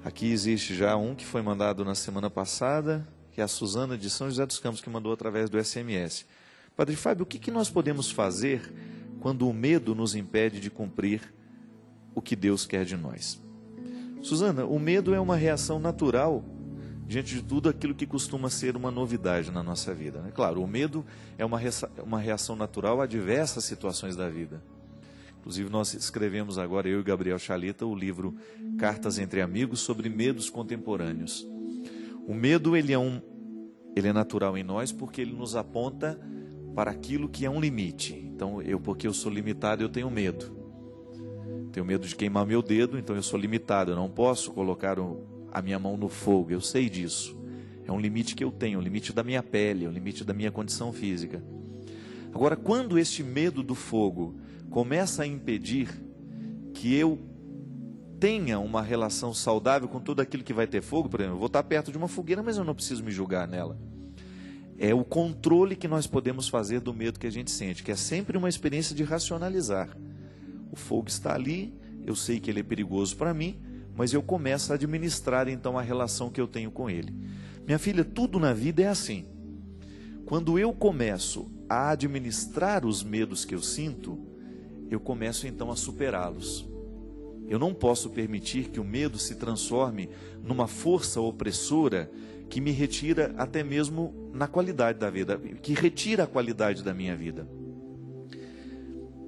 Aqui existe já um que foi mandado na semana passada, que é a Suzana de São José dos Campos, que mandou através do SMS. Padre Fábio, o que nós podemos fazer quando o medo nos impede de cumprir o que Deus quer de nós? Suzana, o medo é uma reação natural diante de tudo aquilo que costuma ser uma novidade na nossa vida, né? Claro, o medo é uma reação natural a diversas situações da vida. Inclusive, nós escrevemos agora, eu e Gabriel Chalita, o livro Cartas entre Amigos sobre medos contemporâneos. O medo, ele é natural em nós porque ele nos aponta para aquilo que é um limite. Então, porque eu sou limitado, eu tenho medo. Tenho medo de queimar meu dedo, então eu sou limitado, eu não posso colocar a minha mão no fogo, eu sei disso. É um limite que eu tenho, um limite da minha pele, um limite da minha condição física. Agora, quando este medo do fogo começa a impedir que eu tenha uma relação saudável com tudo aquilo que vai ter fogo, por exemplo, eu vou estar perto de uma fogueira, mas eu não preciso me julgar nela. É o controle que nós podemos fazer do medo que a gente sente, que é sempre uma experiência de racionalizar. O fogo está ali, eu sei que ele é perigoso para mim, mas eu começo a administrar então a relação que eu tenho com ele. Minha filha, tudo na vida é assim. Quando eu começo a administrar os medos que eu sinto, eu começo então a superá-los. Eu não posso permitir que o medo se transforme numa força opressora que me retira até mesmo na qualidade da vida, que retira a qualidade da minha vida.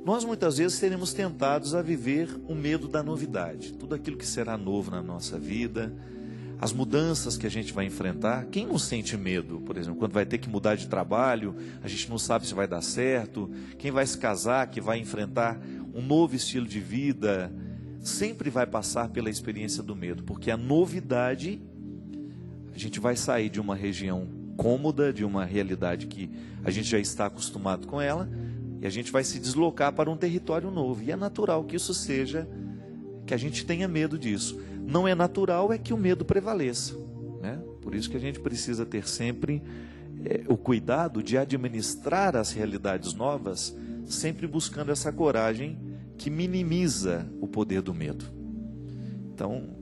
Nós muitas vezes seremos tentados a viver o medo da novidade, tudo aquilo que será novo na nossa vida, as mudanças que a gente vai enfrentar. Quem não sente medo, por exemplo, quando vai ter que mudar de trabalho, a gente não sabe se vai dar certo, quem vai se casar, que vai enfrentar um novo estilo de vida, sempre vai passar pela experiência do medo, porque a novidade, a gente vai sair de uma região cômoda, de uma realidade que a gente já está acostumado com ela, e a gente vai se deslocar para um território novo, e é natural que isso seja, que a gente tenha medo disso. Não é natural é que o medo prevaleça, né? Por isso que a gente precisa ter sempre o cuidado de administrar as realidades novas, sempre buscando essa coragem que minimiza o poder do medo. Então,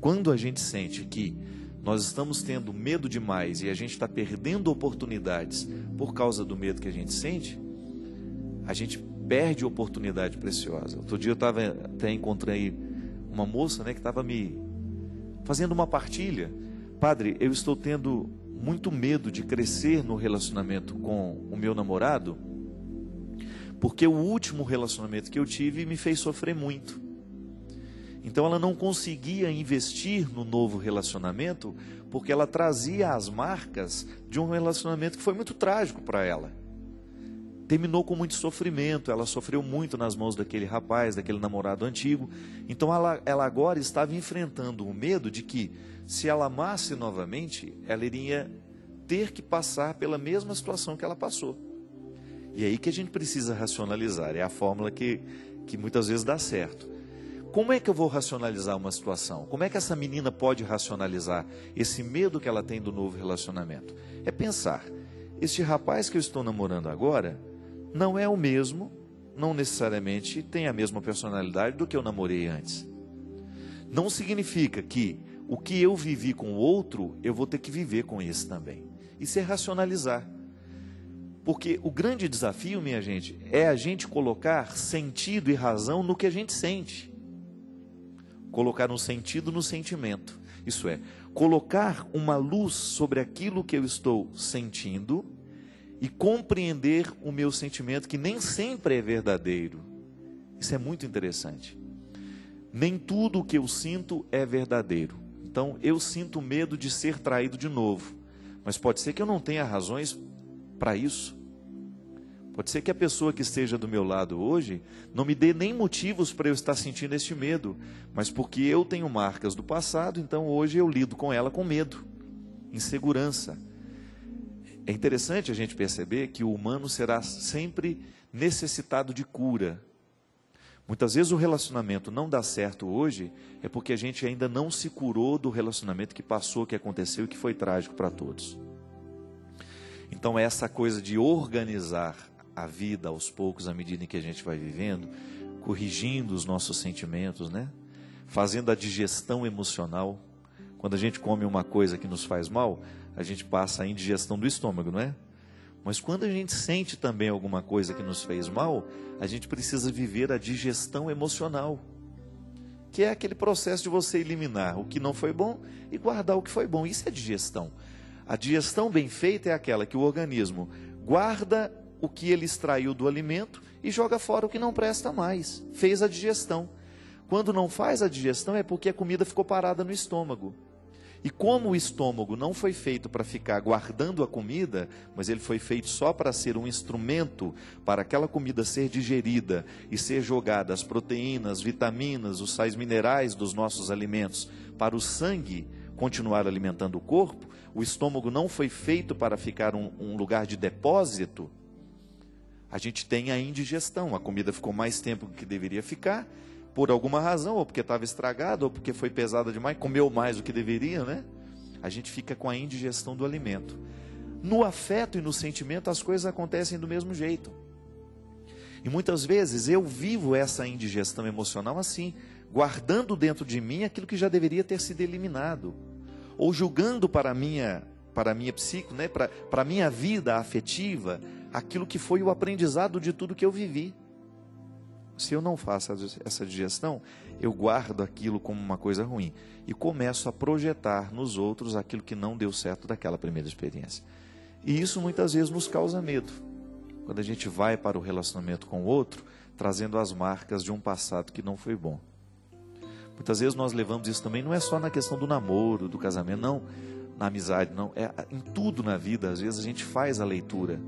quando a gente sente que nós estamos tendo medo demais e a gente está perdendo oportunidades por causa do medo que a gente sente, a gente perde oportunidade preciosa. Outro dia eu até encontrei uma moça, né, que estava me fazendo uma partilha. Padre, eu estou tendo muito medo de crescer no relacionamento com o meu namorado, porque o último relacionamento que eu tive me fez sofrer muito. Então ela não conseguia investir no novo relacionamento, porque ela trazia as marcas de um relacionamento que foi muito trágico para ela. Terminou com muito sofrimento, ela sofreu muito nas mãos daquele rapaz, daquele namorado antigo. Então ela agora estava enfrentando o medo de que, se ela amasse novamente, ela iria ter que passar pela mesma situação que ela passou. E é aí que a gente precisa racionalizar, é a fórmula que muitas vezes dá certo. Como é que eu vou racionalizar uma situação? Como é que essa menina pode racionalizar esse medo que ela tem do novo relacionamento? É pensar, este rapaz que eu estou namorando agora não é o mesmo, não necessariamente tem a mesma personalidade do que eu namorei antes. Não significa que o que eu vivi com o outro, eu vou ter que viver com esse também. Isso é racionalizar. Porque o grande desafio, minha gente, é a gente colocar sentido e razão no que a gente sente. Colocar um sentido no sentimento. Isso é, colocar uma luz sobre aquilo que eu estou sentindo e compreender o meu sentimento, que nem sempre é verdadeiro. Isso é muito interessante. Nem tudo o que eu sinto é verdadeiro. Então, eu sinto medo de ser traído de novo. Mas pode ser que eu não tenha razões para isso. Pode ser que a pessoa que esteja do meu lado hoje não me dê nem motivos para eu estar sentindo este medo, mas porque eu tenho marcas do passado, então hoje eu lido com ela com medo, insegurança. É interessante a gente perceber que o humano será sempre necessitado de cura. Muitas vezes o relacionamento não dá certo hoje, é porque a gente ainda não se curou do relacionamento que passou, que aconteceu e que foi trágico para todos. Então essa coisa de organizar a vida aos poucos, à medida em que a gente vai vivendo, corrigindo os nossos sentimentos, né? fazendo a digestão emocional. Quando a gente come uma coisa que nos faz mal, a gente passa a indigestão do estômago, não é? Mas quando a gente sente também alguma coisa que nos fez mal, a gente precisa viver a digestão emocional, que é aquele processo de você eliminar o que não foi bom e guardar o que foi bom. Isso é digestão. A digestão bem feita é aquela que o organismo guarda o que ele extraiu do alimento e joga fora o que não presta mais. Fez a digestão. Quando não faz a digestão é porque a comida ficou parada no estômago. E como o estômago não foi feito para ficar guardando a comida, mas ele foi feito só para ser um instrumento para aquela comida ser digerida e ser jogada as proteínas, vitaminas, os sais minerais dos nossos alimentos para o sangue continuar alimentando o corpo, o estômago não foi feito para ficar um lugar de depósito, a gente tem a indigestão. A comida ficou mais tempo do que deveria ficar, por alguma razão, ou porque estava estragada, ou porque foi pesada demais, comeu mais do que deveria, né? A gente fica com a indigestão do alimento. No afeto e no sentimento, as coisas acontecem do mesmo jeito. E muitas vezes eu vivo essa indigestão emocional assim, guardando dentro de mim aquilo que já deveria ter sido eliminado, ou julgando para a minha psique, né? para a minha vida afetiva, aquilo que foi o aprendizado de tudo que eu vivi. Se eu não faço essa digestão, eu guardo aquilo como uma coisa ruim e começo a projetar nos outros aquilo que não deu certo daquela primeira experiência. E isso muitas vezes nos causa medo, quando a gente vai para o relacionamento com o outro, trazendo as marcas de um passado que não foi bom. Muitas vezes nós levamos isso também, não é só na questão do namoro, do casamento, não, na amizade, não, é em tudo na vida. Às vezes a gente faz a leitura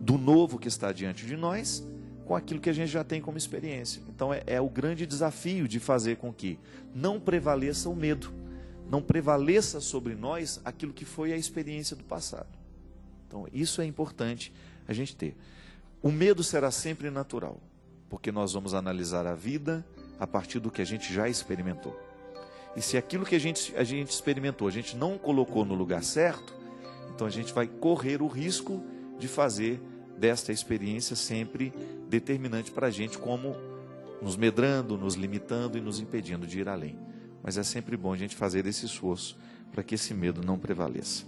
do novo que está diante de nós com aquilo que a gente já tem como experiência. Então é o grande desafio de fazer com que não prevaleça o medo, não prevaleça sobre nós aquilo que foi a experiência do passado. Então isso é importante a gente ter. O medo será sempre natural, porque nós vamos analisar a vida a partir do que a gente já experimentou. E se aquilo que a gente experimentou, a gente não colocou no lugar certo, então a gente vai correr o risco de fazer desta experiência sempre determinante para a gente, como nos medrando, nos limitando e nos impedindo de ir além. Mas é sempre bom a gente fazer esse esforço para que esse medo não prevaleça.